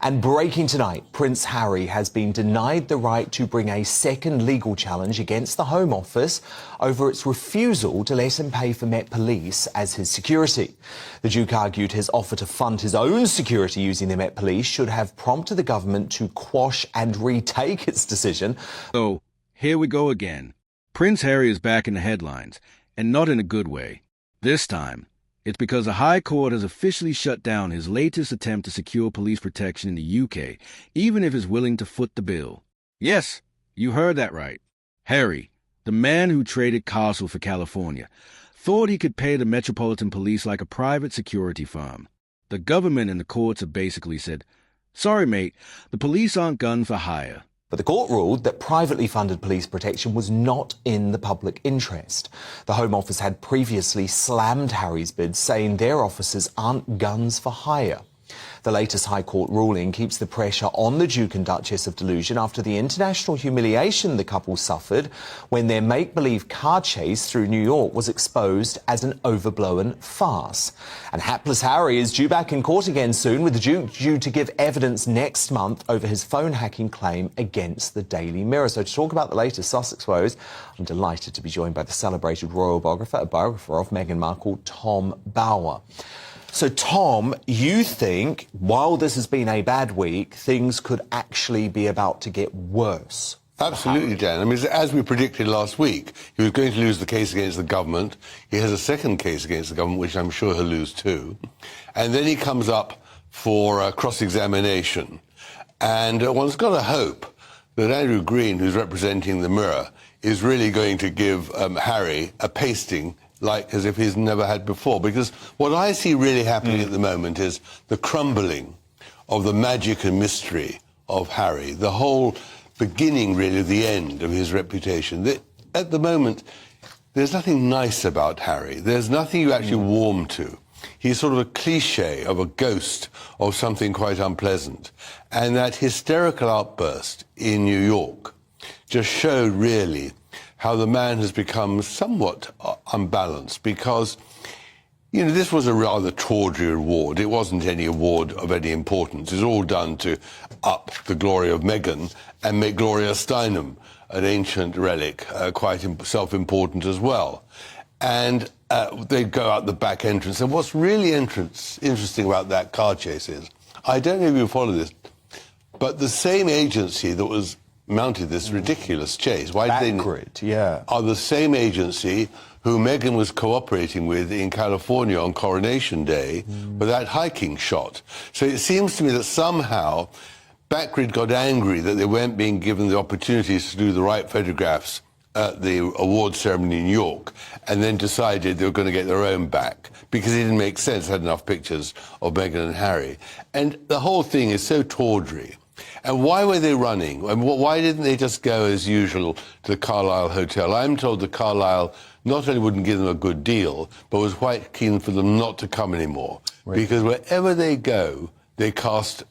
And breaking tonight, Prince Harry has been denied the right to bring a second legal challenge against the Home Office over its refusal to let him pay for Met Police as his security. The Duke argued his offer to fund his own security using the Met Police should have prompted the government to quash and retake its decision. So, here we go again. Prince Harry is back in the headlines, and not in a good way. This time, it's because the High Court has officially shut down his latest attempt to secure police protection in the UK, even if it's willing to foot the bill. Yes, you heard that right. Harry, the man who traded Castle for California, thought he could pay the Metropolitan Police like a private security firm. The government and the courts have basically said, "Sorry, mate, the police aren't gun for hire." But the court ruled that privately funded police protection was not in the public interest. The Home Office had previously slammed Harry's bid, saying their officers aren't guns for hire. The latest High Court ruling keeps the pressure on the Duke and Duchess of DELUSION after the international humiliation the couple suffered when their make-believe car chase through New York was exposed as an overblown farce. And hapless Harry is due back in court again soon, with the Duke due to give evidence next month over his phone hacking claim against the Daily Mirror. So to talk about the latest Sussex woes, I'm delighted to be joined by the celebrated royal biographer, a biographer of Meghan Markle, Tom Bower. So, Tom, you think, while this has been a bad week, things could actually be about to get worse? Absolutely, Dan. I mean, as we predicted last week, he was going to lose the case against the government. He has a second case against the government, which I'm sure he'll lose too. And then he comes up for cross-examination. And one's got to hope that Andrew Green, who's representing the Mirror, is really going to give Harry a pasting like as if he's never had before. Because what I see really happening at the moment is the crumbling of the magic and mystery of Harry, the whole beginning, really, the end of his reputation. At the moment, there's nothing nice about Harry. There's nothing you actually warm to. He's sort of a cliche of a ghost of something quite unpleasant. And that hysterical outburst in New York just showed, really, how the man has become somewhat unbalanced because, you know, this was a rather tawdry award. It wasn't any award of any importance. It's all done to up the glory of Meghan and make Gloria Steinem, an ancient relic, quite self-important as well. And they go out the back entrance. And what's really interesting about that car chase is, I don't know if you follow this, but the same agency that was mounted this ridiculous chase. Are the same agency who Meghan was cooperating with in California on Coronation Day for that hiking shot. So it seems to me that somehow Backgrid got angry that they weren't being given the opportunities to do the right photographs at the award ceremony in New York, and then decided they were going to get their own back because it didn't make sense, had enough pictures of Meghan and Harry. And the whole thing is so tawdry. And why were they running? And why didn't they just go, as usual, to the Carlisle Hotel? I'm told the Carlisle not only wouldn't give them a good deal, but was quite keen for them not to come anymore. Right. Because wherever they go, they cast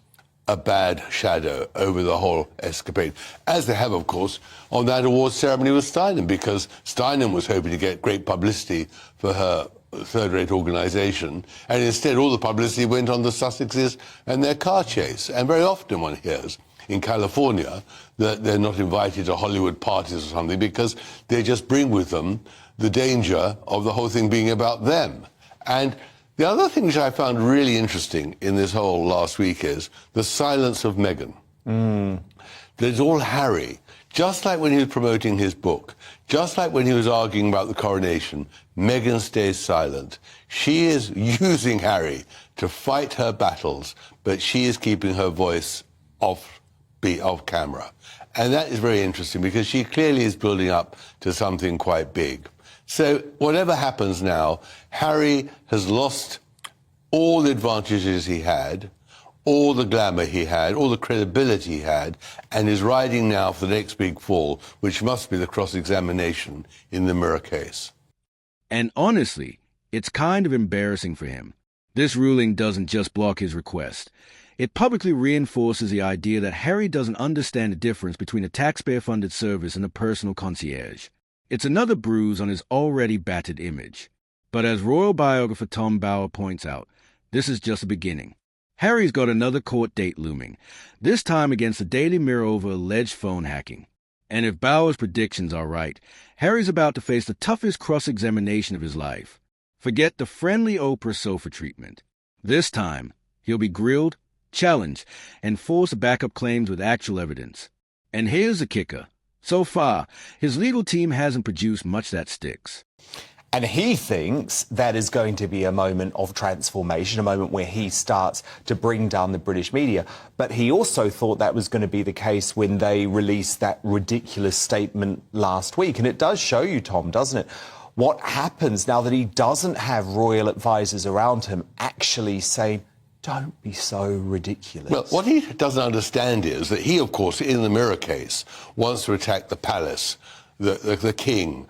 a bad shadow over the whole escapade, as they have, of course, on that award ceremony with Steinem, because Steinem was hoping to get great publicity for her third-rate organisation, and instead all the publicity went on the Sussexes and their car chase. And very often one hears in California that they're not invited to Hollywood parties or something because they just bring with them the danger of the whole thing being about them. And the other thing which I found really interesting in this whole last week is the silence of Meghan. There's all Harry. Just like when he was promoting his book, just like when he was arguing about the coronation, Meghan stays silent. She is using Harry to fight her battles, but she is keeping her voice off camera. And that is very interesting because she clearly is building up to something quite big. So whatever happens now, Harry has lost all the advantages he had, all the glamour he had, all the credibility he had, and is riding now for the next big fall, which must be the cross-examination in the Mirror case. And honestly, it's kind of embarrassing for him. This ruling doesn't just block his request. It publicly reinforces the idea that Harry doesn't understand the difference between a taxpayer-funded service and a personal concierge. It's another bruise on his already battered image. But as royal biographer Tom Bower points out, this is just the beginning. Harry's got another court date looming, this time against the Daily Mirror over alleged phone hacking. And if Bauer's predictions are right, Harry's about to face the toughest cross-examination of his life. Forget the friendly Oprah sofa treatment. This time, he'll be grilled, challenged, and forced to back up claims with actual evidence. And here's the kicker. So far, his legal team hasn't produced much that sticks. And he thinks that is going to be a moment of transformation, a moment where he starts to bring down the British media. But he also thought that was going to be the case when they released that ridiculous statement last week. And it does show you, Tom, doesn't it, what happens now that he doesn't have royal advisors around him actually saying, don't be so ridiculous. Well, what he doesn't understand is that he, of course, in the Mirror case, wants to attack the palace, the king,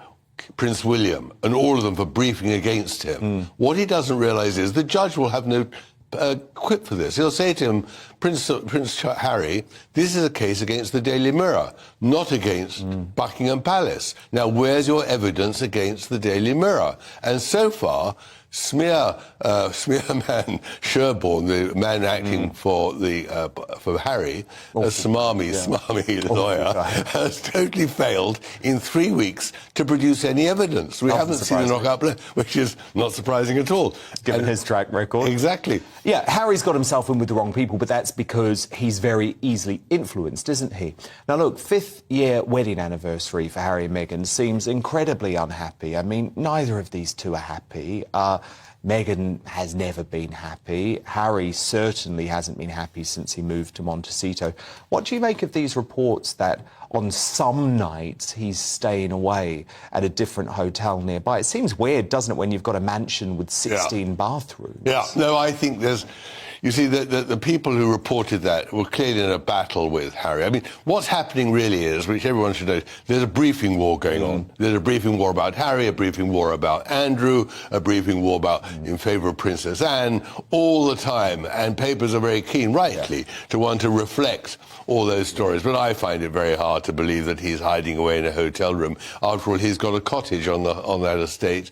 Prince William, and all of them for briefing against him. What he doesn't realise is the judge will have no quip for this. He'll say to him, Prince Harry, this is a case against the Daily Mirror, not against Buckingham Palace. Now, where's your evidence against the Daily Mirror? And so far, smearman Sherborne, the man acting for Harry, a smarmy lawyer, has totally failed in 3 weeks to produce any evidence. We haven't seen a knock-up, which is not surprising at all. Given his track record. Exactly. Yeah, Harry's got himself in with the wrong people, but that's because he's very easily influenced, isn't he? Now, look, 5th-year wedding anniversary for Harry and Meghan seems incredibly unhappy. I mean, neither of these two are happy. Meghan has never been happy. Harry certainly hasn't been happy since he moved to Montecito. What do you make of these reports that on some nights he's staying away at a different hotel nearby? It seems weird, doesn't it, when you've got a mansion with 16 bathrooms? Yeah, no, I think there's... You see, the people who reported that were clearly in a battle with Harry. I mean, what's happening really is, which everyone should know, there's a briefing war going on. There's a briefing war about Harry, a briefing war about Andrew, a briefing war in favour of Princess Anne, all the time. And papers are very keen, rightly, to want to reflect all those stories. But I find it very hard to believe that he's hiding away in a hotel room. After all, he's got a cottage on that estate.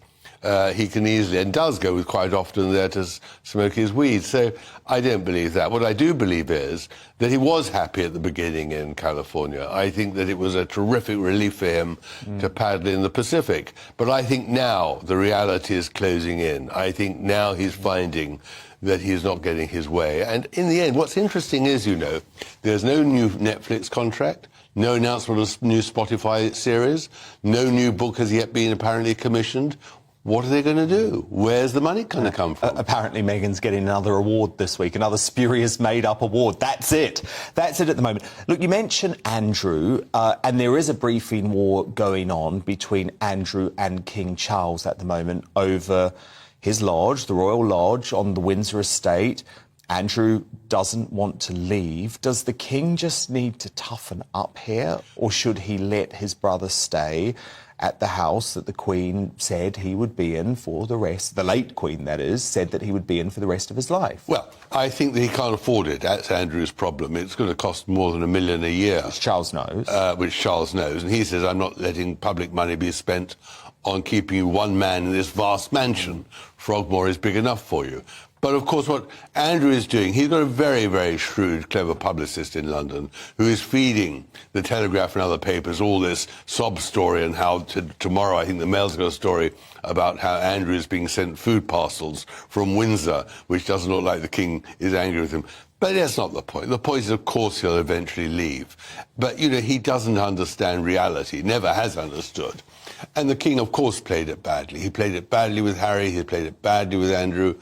He can easily, and does go quite often there to smoke his weed. So I don't believe that. What I do believe is that he was happy at the beginning in California. I think that it was a terrific relief for him to paddle in the Pacific. But I think now the reality is closing in. I think now he's finding that he's not getting his way. And in the end, what's interesting is, you know, there's no new Netflix contract, no announcement of a new Spotify series, no new book has yet been apparently commissioned. What are they going to do? Where's the money going to come from? Apparently, Meghan's getting another award this week, another spurious made-up award. That's it. That's it at the moment. Look, you mentioned Andrew, and there is a briefing war going on between Andrew and King Charles at the moment over his lodge, the Royal Lodge on the Windsor estate. Andrew doesn't want to leave. Does the King just need to toughen up here, or should he let his brother stay at the house that the Queen said he would be in for the rest, the late Queen, that is, said that he would be in for the rest of his life? Well, I think that he can't afford it. That's Andrew's problem. It's going to cost more than $1 million a year. Which Charles knows. Which Charles knows. And he says, I'm not letting public money be spent on keeping you one man in this vast mansion. Frogmore is big enough for you. But, of course, what Andrew is doing, he's got a very, very shrewd, clever publicist in London who is feeding the Telegraph and other papers all this sob story, and how tomorrow I think the Mail's got a story about how Andrew is being sent food parcels from Windsor, which doesn't look like the King is angry with him. But that's not the point. The point is, of course, he'll eventually leave. But, you know, he doesn't understand reality, never has understood. And the King, of course, played it badly. He played it badly with Harry, he played it badly with Andrew.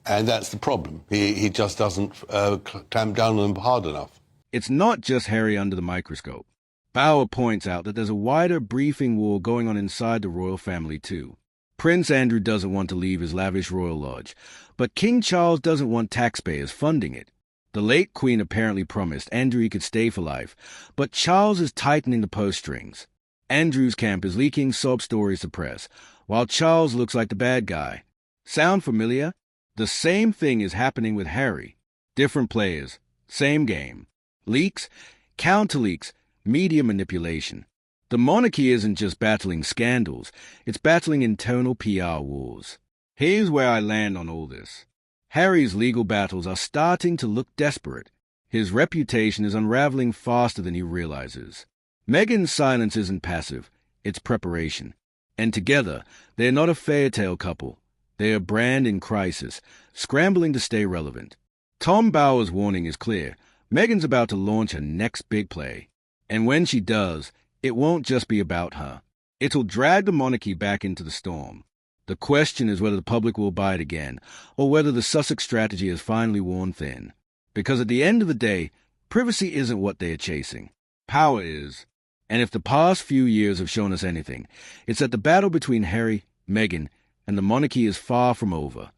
And that's the problem. He just doesn't clamp down on them hard enough. It's not just Harry under the microscope. Bauer points out that there's a wider briefing war going on inside the royal family, too. Prince Andrew doesn't want to leave his lavish royal lodge, but King Charles doesn't want taxpayers funding it. The late Queen apparently promised Andrew he could stay for life, but Charles is tightening the purse strings. Andrew's camp is leaking sob stories to press, while Charles looks like the bad guy. Sound familiar? The same thing is happening with Harry. Different players, same game. Leaks, counter-leaks, media manipulation. The monarchy isn't just battling scandals, it's battling internal PR wars. Here's where I land on all this. Harry's legal battles are starting to look desperate. His reputation is unraveling faster than he realizes. Meghan's silence isn't passive, it's preparation. And together, they're not a fairy-tale couple. They're a brand in crisis, scrambling to stay relevant. Tom Bower's warning is clear. Meghan's about to launch her next big play. And when she does, it won't just be about her. It'll drag the monarchy back into the storm. The question is whether the public will buy it again, or whether the Sussex strategy has finally worn thin. Because at the end of the day, privacy isn't what they are chasing. Power is. And if the past few years have shown us anything, it's that the battle between Harry, Meghan, and the monarchy is far from over.